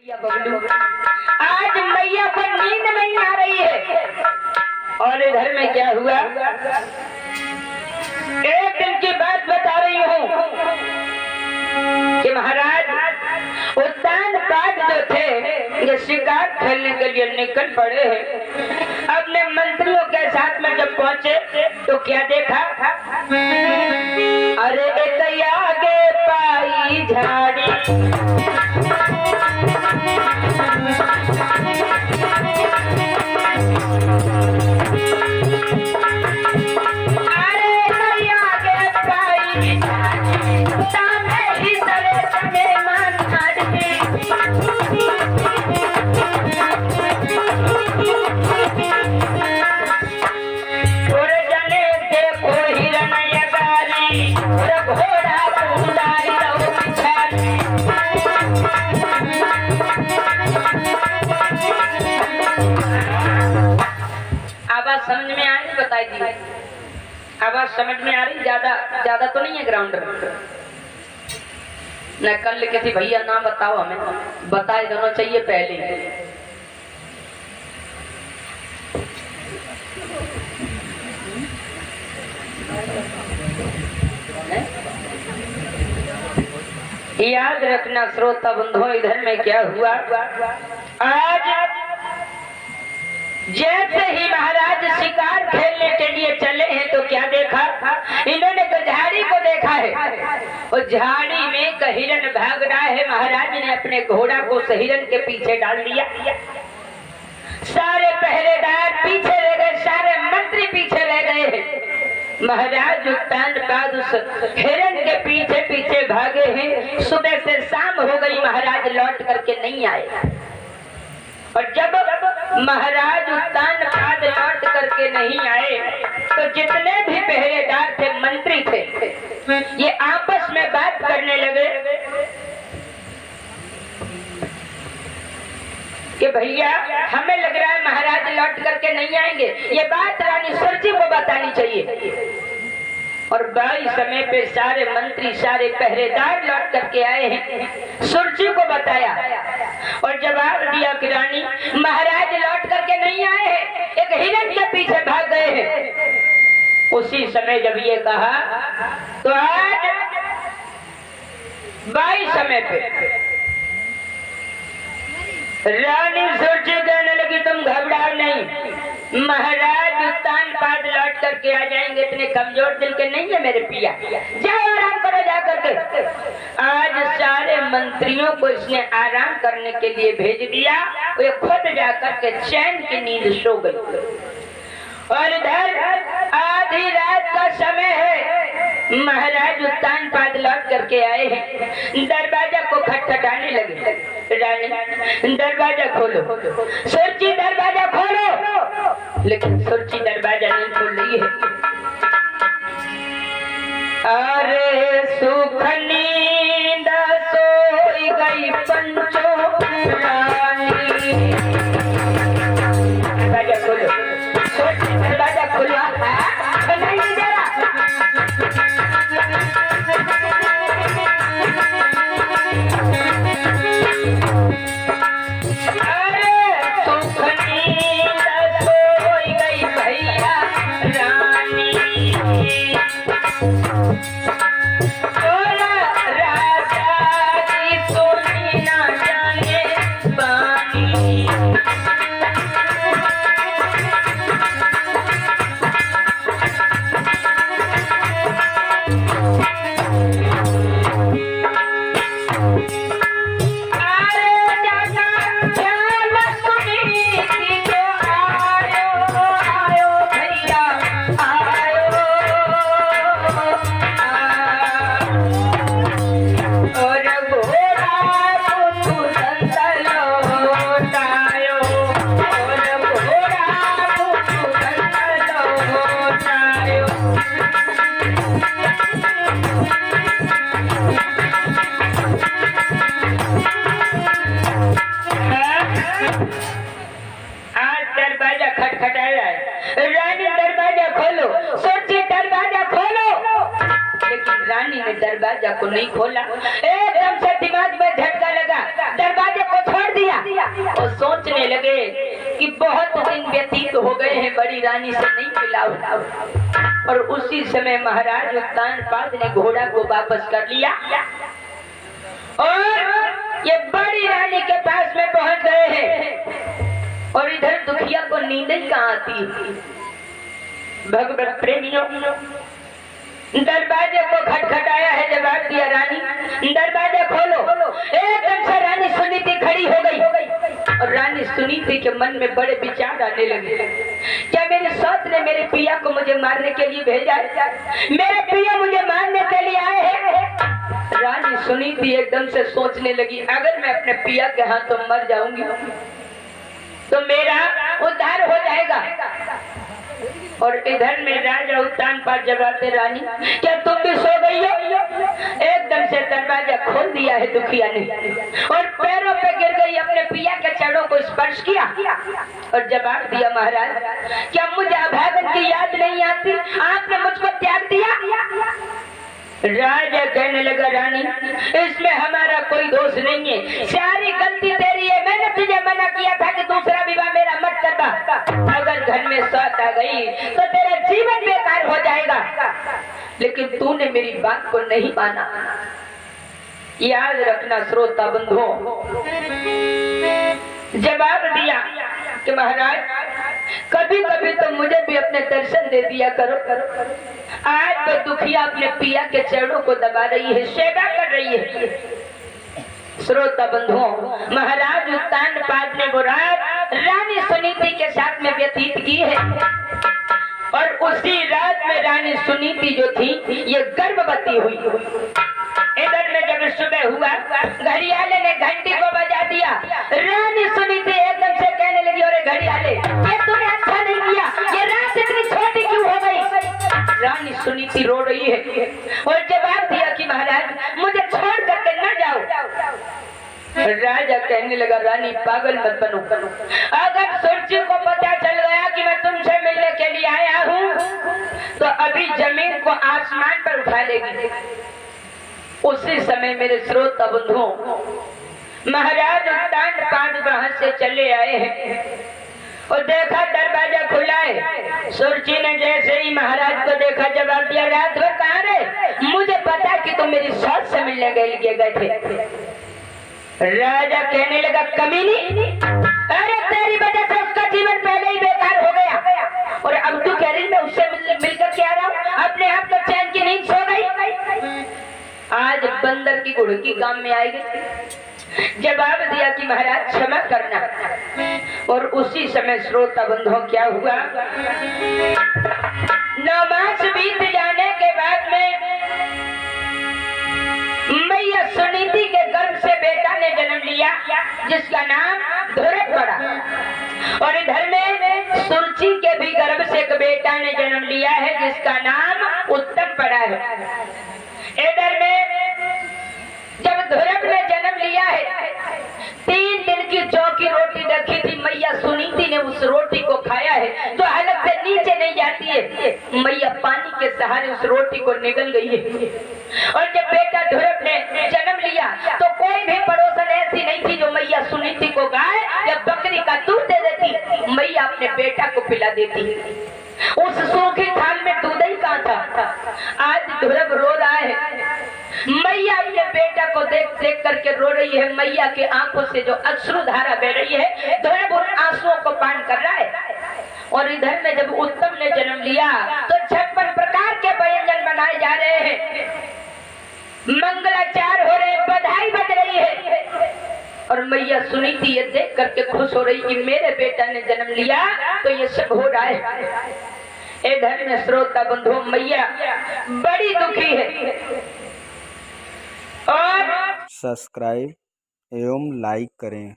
बबलू आज मैया को नींद नहीं आ रही है। और इधर में क्या हुआ, एक दिन की बात बता रही हूँ कि महाराज उद्यान बाग जो थे ये शिकार खेलने के लिए निकल पड़े हैं। अपने मंत्रियों के साथ में जब पहुंचे तो क्या देखा, अरे एक आगे पाई झाड़ी समझ में आ रही, बताई दी आवाज समझ में आ रही, ज्यादा तो नहीं है ग्राउंड न। कल किसी भैया नाम बताओ, हमें बताए दोनों चाहिए पहले। याद रखना श्रोता बंधुओं, इधर में क्या हुआ, आज जैसे ही महाराज शिकार खेलने के लिए चले हैं तो क्या देखा, इन्होंने तो झाड़ी को देखा है और झाड़ी में का हिरन भाग रहा है। महाराज ने अपने घोड़ा को उस हिरन के पीछे डाल दिया। सारे पहरेदार पीछे रह गए, सारे मंत्री पीछे रह गए। महाराज उत्तान बाद उस हिरन के पीछे पीछे भागे हैं। सुबह से शाम हो गई, महाराज लौट करके नहीं आए। और जब महाराज उत्तान बाद लौट करके नहीं आए तो जितने भी पहरेदार थे, मंत्री थे, ये आपस में बात करने लगे कि भैया हमें लग रहा है महाराज लौट करके नहीं आएंगे, ये बात रानी सुरजी को बतानी चाहिए। और बाई समय पे सारे मंत्री सारे पहरेदार लौट करके आए हैं, सुरजी को बताया और जवाब दिया कि रानी महाराज लौट करके नहीं आए हैं, एक हिरन के पीछे भाग गए हैं। उसी समय जब ये कहा तो आज बाई समय पे रानी सुरजी कहने लगी तुम घबराओ नहीं, महाराज उत्तान बाद लौट करके आ जाएंगे, इतने कमजोर दिल के नहीं है मेरे पिया, जाओ आराम करो जा करके। आज सारे मंत्रियों को इसने आराम करने के लिए भेज दिया, वे खुद जा करके चैन की नींद सो गई। और इधर आधी रात का समय है, महाराज उत्तान बाद लौट करके आए हैं, दरवाजा को खटखटाने लगे। रानी दरवाजा खोलो, सुरजी दरवाजा खोलो, लेकिन सुरजी दरवाजा नहीं खोल रही है। अरे सुख नींद सोई गई पंचो रानी, दरवाजा खोलो, सुरजी दरवाजा खोलो, नहीं जरा दरवाजा को नहीं खोला, एकदम से दिमाग में झटका लगा, दरवाजे को छोड़ दिया। कहने लगे कि बहुत दिन व्यतीत हो गए हैं, बड़ी रानी से नहीं मिला हूं। और उसी समय महाराज उत्तानपाद ने घोड़ा को वापस कर लिया और ये बड़ी रानी के पास में पहुंच गए हैं। और इधर दुखिया को नींद ही कहाँ आती। भगवत प्रेमियों, दरवाजे को खटखटाया है, जवाब दिया रानी दरवाजा खोलो। एकदम से रानी सुनीति खड़ी हो गई और रानी सुनीति के मन में बड़े विचार आने लगे। क्या मेरे साथ ने मेरे पिया को मुझे मारने के लिए भेजा है? मेरे पिया मुझे मारने के लिए आए हैं। रानी सुनीति एकदम से सोचने लगी, अगर मैं अपने पिया के हाथों मर जाऊंगी तो मेरा उद्धार हो जाएगा। और इधर में राजा उत्तानपाद जवाब दे, रानी क्या तुम भी सो गई हो? एकदम से दरवाजा खोल दिया है दुखिया ने और पैरों पे गिर गई, अपने पिया के चरणों को स्पर्श किया और जवाब दिया, महाराज क्या मुझे अभागन की याद नहीं आती? आपने मुझको त्याग दिया। राजा कहने लगा, रानी इसमें हमारा कोई दोष नहीं है, सारी गलती तेरी है। मैंने तुझे मना किया था कि दूसरा विवाह मेरा मत करना। अगर घर में साथ आ गई तो तेरा जीवन बेकार हो जाएगा, लेकिन तूने मेरी बात को नहीं माना। याद रखना श्रोता बंधुओं, जवाब दिया कि महाराज कभी कभी तो मुझे भी अपने दर्शन दे दिया करो। आज तो दुखिया अपने पिया के चरणों को दबा रही है, सेवा कर रही है। श्रोता बंधुओं, महाराज उत्तानपाद ने वो रात रानी सुनीति के साथ में व्यतीत की है और उसी रात में रानी सुनीति जो थी ये गर्भवती हुई। इधर में जब सुबह हुआ, घड़ियाले ने घंटी को बजा दिया। रानी सुनीति एकदम से कहने लगी, अरे घड़ियाले ये तूने अच्छा नहीं किया, ये रात इतनी छोटी क्यों हो गई? रानी सुनीति रो रही है और जवाब दिया कि महाराज मुझे छोड़ करके न जाओ। राजा कहने लगा, रानी पागल मत बनो, अगर सूर्य को पता चल गया कि मैं तुमसे मिलने के लिए आया हूँ तो अभी जमीन को आसमान पर उठा लेगी। उसी समय मेरे श्रोता बंधुओं, महाराज उत्तानपाद वहां से चले आए हैं और देखा दरवाजा खुला है। सुरजी ने जैसे ही महाराज को देखा जवाब दिया, रात भर कहाँ रहे? मुझे पता कि तुम मेरी सास से मिलने गए थे। राजा कहने लगा, कमीनी, अरे तेरी वजह से उसका जीवन पहले ही बेकार हो गया और अब तू कह रही मैं उससे मिलकर के आ रहा हूँ, अपने आप को चैन की नींद सो गई। आज बंदर की गुड़की काम में आएगी। जवाब दिया कि महाराज क्षमा करना। और उसी समय श्रोता बंधुओं क्या हुआ, 9 मास बीत जाने के बाद में मैया सुनीति के गर्भ से बेटा ने जन्म लिया जिसका नाम ध्रुव पड़ा। और इधर में सुरची के भी गर्भ से एक बेटा ने जन्म लिया है जिसका नाम उत्तम पड़ा है। इधर में जब ध्रुव ने जन्म लिया है, 3 दिन की जौ की रोटी रखी थी, मैया सुनीति ने उस रोटी को खाया है जो हलक से नीचे नहीं जाती है। मैया पानी के सहारे उस रोटी को निगल गई है। और जब बेटा ध्रुव ने जन्म लिया तो कोई भी पड़ोसन ऐसी नहीं थी जो मैया सुनीति को गाय या बकरी का दूध दे देती। मैया अपने बेटा को पिला देती। उस सूखी थाल में दूध ही कहाँ था। आज ध्रुव रो रहा है, मैया अपने बेटा को देख देख करके रो रही है। मैया की आंखों से जो अश्रुधारा बह रही है, ध्रुव उन आंसुओं को पान कर रहा है। और इधर में जब उत्तम ने जन्म लिया तो 56 प्रकार के व्यंजन बनाए जा रहे हैं, मंगलाचार हो रहे, बधाई बज रही है। और मैया सुनीति ये देख करके खुश हो रही कि मेरे बेटा ने जन्म लिया तो ये सब हो रहा है। इधर में श्रोता बंधु मैया बड़ी दुखी है। और सब्सक्राइब एवं लाइक करें।